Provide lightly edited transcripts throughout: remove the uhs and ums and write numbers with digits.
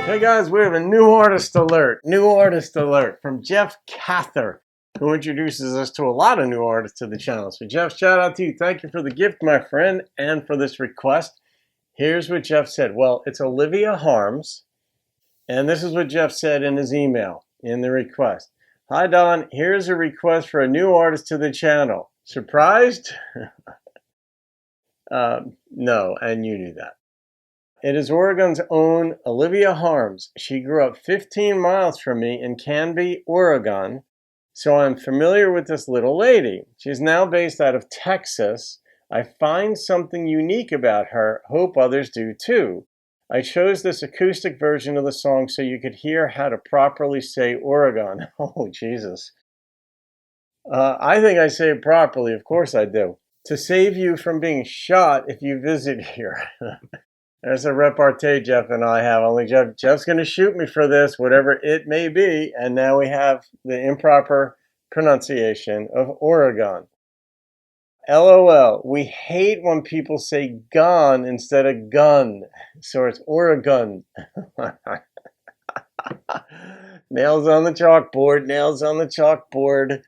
Hey guys, we have a new artist alert from Jeff Cather, who introduces us to a lot of new artists to the channel. So Jeff, shout out to you. Thank you for the gift, my friend, and for this request. Here's what Jeff said. Well, it's Olivia Harms, and this is what Jeff said in his email, in the request. Hi Don, here's a request for a new artist to the channel. Surprised? No, and you knew that. It is Oregon's own Olivia Harms. She grew up 15 miles from me in Canby, Oregon, so I'm familiar with this little lady. She's now based out of Texas. I find something unique about her. Hope others do too. I chose this acoustic version of the song so you could hear how to properly say Oregon. Oh, Jesus. I think I say it properly. Of course I do. To save you from being shot if you visit here. There's a repartee Jeff and I have. Only Jeff's going to shoot me for this, whatever it may be. And now we have the improper pronunciation of Oregon. LOL. We hate when people say gone instead of gun. So it's Oregon. Nails on the chalkboard. Nails on the chalkboard.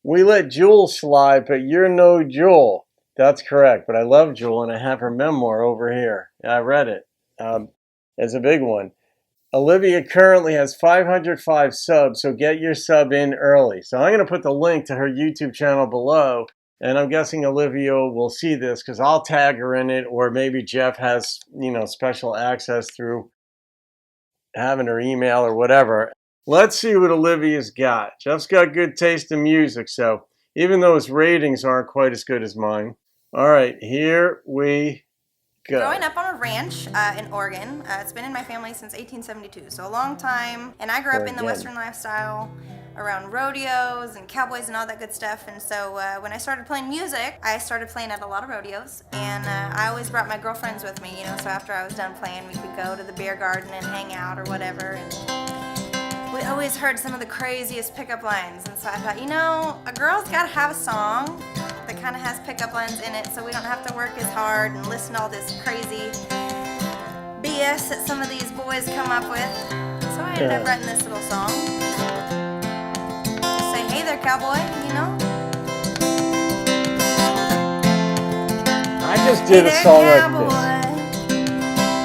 We let Jewel slide, but you're no Jewel. That's correct, but I love Jewel, and I have her memoir over here. I read it. It's a big one. Olivia currently has 505 subs, so get your sub in early. So I'm going to put the link to her YouTube channel below, and I'm guessing Olivia will see this because I'll tag her in it, or maybe Jeff has, special access through having her email or whatever. Let's see what Olivia's got. Jeff's got good taste in music, so even though his ratings aren't quite as good as mine. All right, here we go. Growing up on a ranch in Oregon, it's been in my family since 1872, so a long time. And I grew up in the Western lifestyle, around rodeos and cowboys and all that good stuff. And so when I started playing music, I started playing at a lot of rodeos. And I always brought my girlfriends with me, so after I was done playing, we could go to the beer garden and hang out or whatever. And we always heard some of the craziest pickup lines. And so I thought, a girl's got to have a song that kind of has pickup lines in it so we don't have to work as hard and listen to all this crazy BS that some of these boys come up with. So I ended up writing this little song. Just say, hey there, cowboy, I just did a song like this.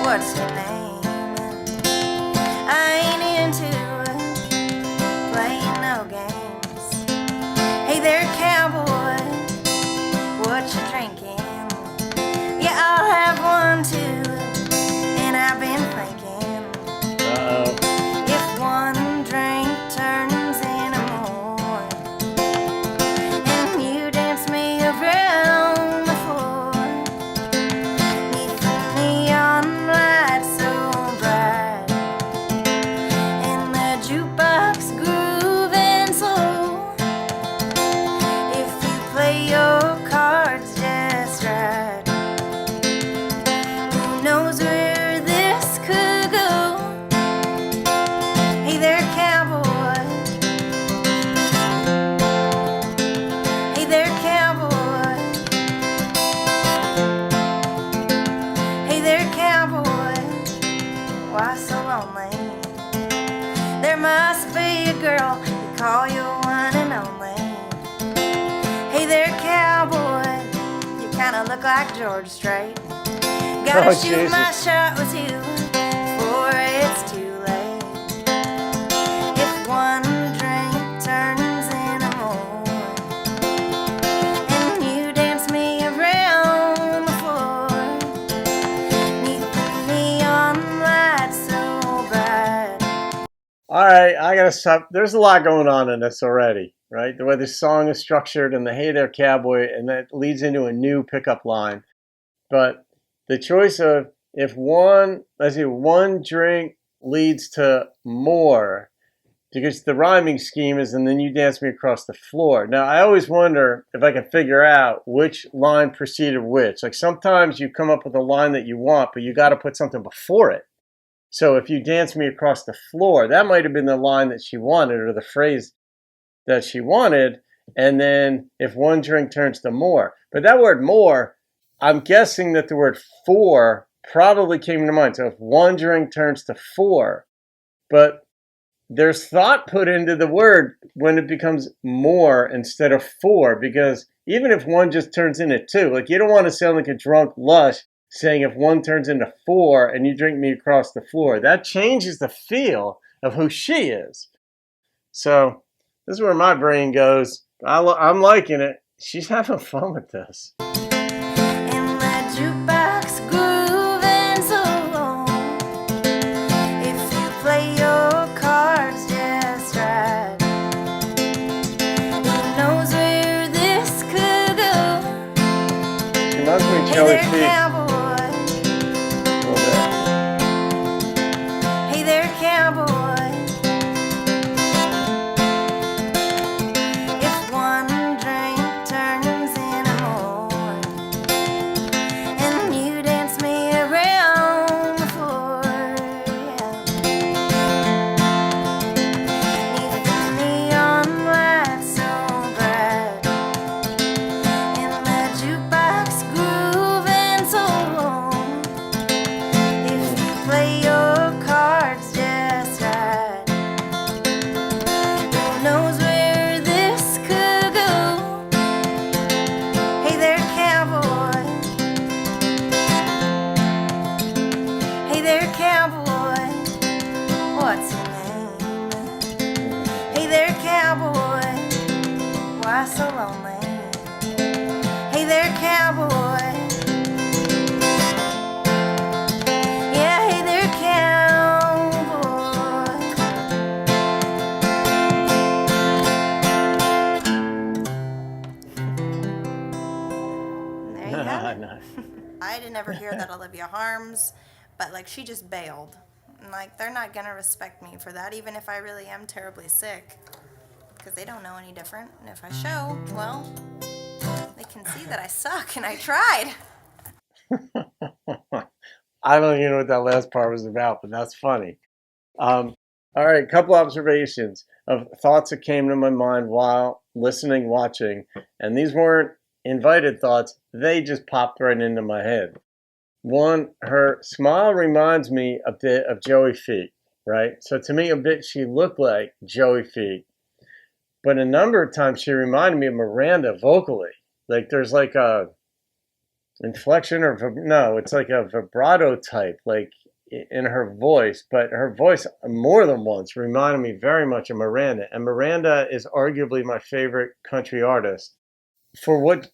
What's your name? I ain't into playing no games. Hey there, cowboy. What you drinking? Yeah, I'll have one too. And I've been thinking, if one drink turns into more, and you dance me around the floor, neath the neon light so bright, and the jukebox grooving slow, if you play your cards just right, who knows where this could go? Hey there, cowboy. Hey there, cowboy. Hey there, cowboy. Why so lonely? There must be a girl you call your one and only. Hey there, cowboy, you kinda look like George Strait. Gotta shoot my shot with you before it's too late. If one drink turns into more, and you dance me around the floor, neath the neon light so bright. All right, I gotta stop. There's a lot going on in this already, right? The way the song is structured and the hey there, cowboy, and that leads into a new pickup line. But the choice of if one drink leads to more, because the rhyming scheme is, and then you dance me across the floor. Now, I always wonder if I can figure out which line preceded which. Like sometimes you come up with a line that you want, but you got to put something before it. So if you dance me across the floor, that might have been the line that she wanted or the phrase that she wanted. And then if one drink turns to more. But that word more I'm guessing that the word four probably came to mind. So if one drink turns to four, but there's thought put into the word when it becomes more instead of four, because even if one just turns into two, like you don't want to sound like a drunk lush saying if one turns into four and you drink me across the floor, that changes the feel of who she is. So this is where my brain goes. I'm liking it. She's having fun with this. And that jukebox grooving so long. If you play your cards just right, who knows where this could go? She must be Hey Joey there, Feet. cowboy. Hey there, cowboy. If one drink turns into more, and you dance me around the floor, neath the neon lights so bright, and the jukebox grooving so long. If you play your cards just right, who knows where this could go? Hey there, cowboy. Hey there, cowboy. What's your name? Hey there, cowboy. Why so lonely? Hey there, cowboy. Yeah, hey there, cowboy. There you have it. Nice. I didn't ever hear that Olivia Harms, but like she just bailed. And like they're not gonna respect me for that, even if I really am terribly sick, because they don't know any different. And if I show, well, they can see that I suck and I tried. I don't even know what that last part was about, but that's funny. All right, a couple observations of thoughts that came to my mind while listening, watching, and these weren't invited thoughts, they just popped right into my head. One, her smile reminds me a bit of Joey Feet, right? So to me, a bit she looked like Joey Feet, but a number of times she reminded me of Miranda vocally. Like there's like a inflection or no, it's like a vibrato type, like in her voice, but her voice more than once reminded me very much of Miranda. And Miranda is arguably my favorite country artist for what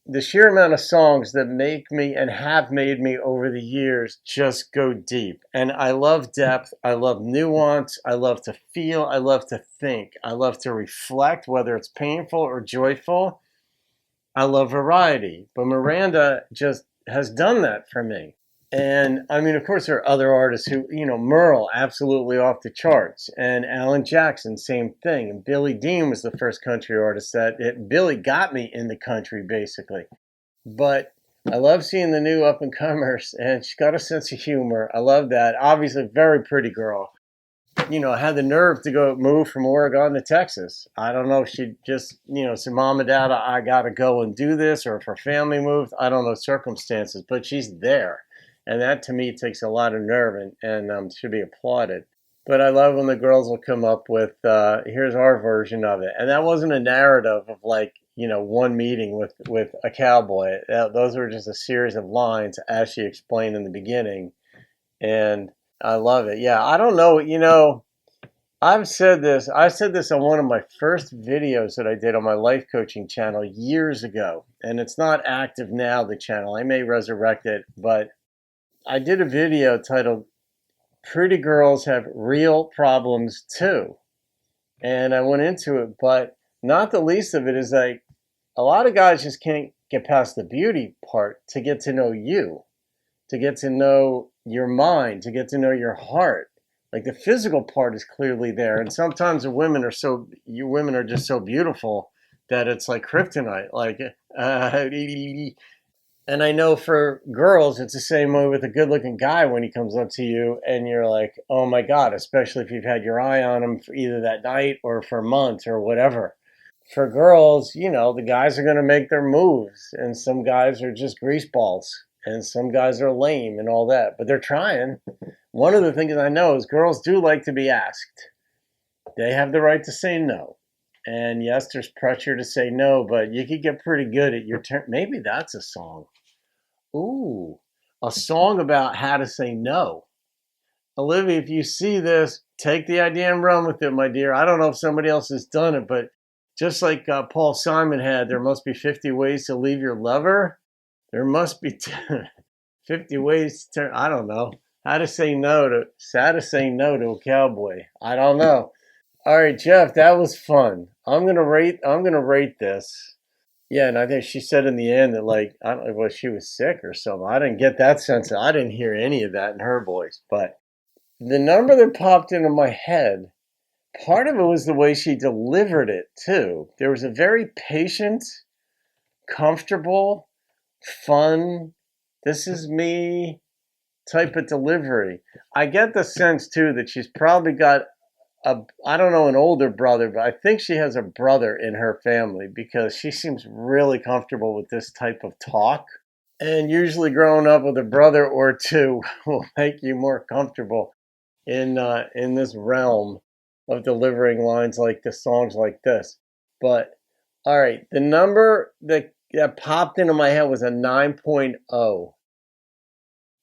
the sheer amount of songs that make me and have made me over the years just go deep. And I love depth. I love nuance. I love to feel. I love to think. I love to reflect, whether it's painful or joyful. I love variety. But Miranda just has done that for me. And I mean, of course, there are other artists who, Merle, absolutely off the charts. And Alan Jackson, same thing. And Billy Dean was the first country artist Billy got me in the country, basically. But I love seeing the new up and comers, and she's got a sense of humor. I love that. Obviously, very pretty girl. Had the nerve to move from Oregon to Texas. I don't know if she just, said, Mom and Dad, I got to go and do this, or if her family moved. I don't know circumstances, but she's there. And that, to me, takes a lot of nerve and should be applauded. But I love when the girls will come up with, here's our version of it. And that wasn't a narrative of one meeting with a cowboy. Those were just a series of lines, as she explained in the beginning. And I love it. Yeah, I don't know. I said this on one of my first videos that I did on my life coaching channel years ago. And it's not active now, the channel. I may resurrect it, but I did a video titled Pretty Girls Have Real Problems Too. And I went into it, but not the least of it is like a lot of guys just can't get past the beauty part to get to know you, to get to know your mind, to get to know your heart. Like the physical part is clearly there. And sometimes the women are just so beautiful that it's like kryptonite. Like, and I know for girls, it's the same way with a good-looking guy when he comes up to you and you're like, oh my God, especially if you've had your eye on him for either that night or for months or whatever. for girls, you know, the guys are going to make their moves, and some guys are just grease balls, and some guys are lame and all that, but they're trying. One of the things I know is girls do like to be asked. They have the right to say no. And yes, there's pressure to say no, but you could get pretty good at your turn. Maybe that's a song. Ooh, a song about how to say no. Olivia, if you see this, take the idea and run with it, my dear. I don't know if somebody else has done it, but just like Paul Simon had, there must be 50 ways to leave your lover. There must be 50 ways to, I don't know, how to say no to a cowboy. I don't know. All right, Jeff, that was fun. I'm gonna rate this. Yeah, and I think she said in the end that, like, I don't know, well, she was sick or something. I didn't get that sense. I didn't hear any of that in her voice, but the number that popped into my head, part of it was the way she delivered it too. There was a very patient, comfortable, fun, this is me type of delivery. I get the sense too that she's probably got I don't know, an older brother, but I think she has a brother in her family because she seems really comfortable with this type of talk. And usually growing up with a brother or two will make you more comfortable in this realm of delivering lines like this, songs like this. But all right, the number that popped into my head was a 9.0.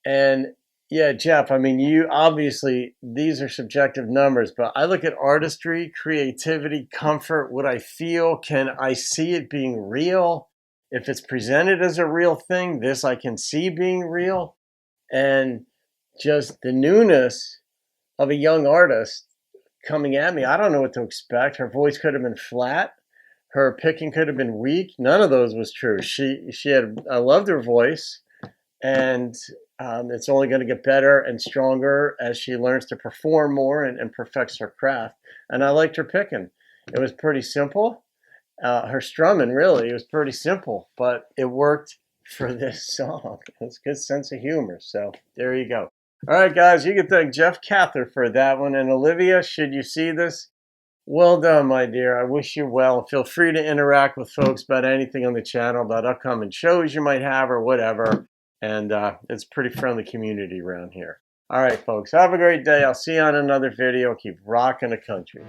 And yeah, Jeff, I mean, you obviously, these are subjective numbers, but I look at artistry, creativity, comfort, what I feel. Can I see it being real? If it's presented as a real thing, this I can see being real. And just the newness of a young artist coming at me. I don't know what to expect. Her voice could have been flat. Her picking could have been weak. None of those was true. I loved her voice, and it's only going to get better and stronger as she learns to perform more and perfects her craft. And I liked her picking. It was pretty simple. Her strumming, really, it was pretty simple, but it worked for this song. It's a good sense of humor. So there you go. All right, guys, you can thank Jeff Cather for that one. And Olivia, should you see this, well done, my dear. I wish you well. Feel free to interact with folks about anything on the channel, about upcoming shows you might have or whatever. And it's a pretty friendly community around here. All right, folks, have a great day. I'll see you on another video. Keep rocking the country.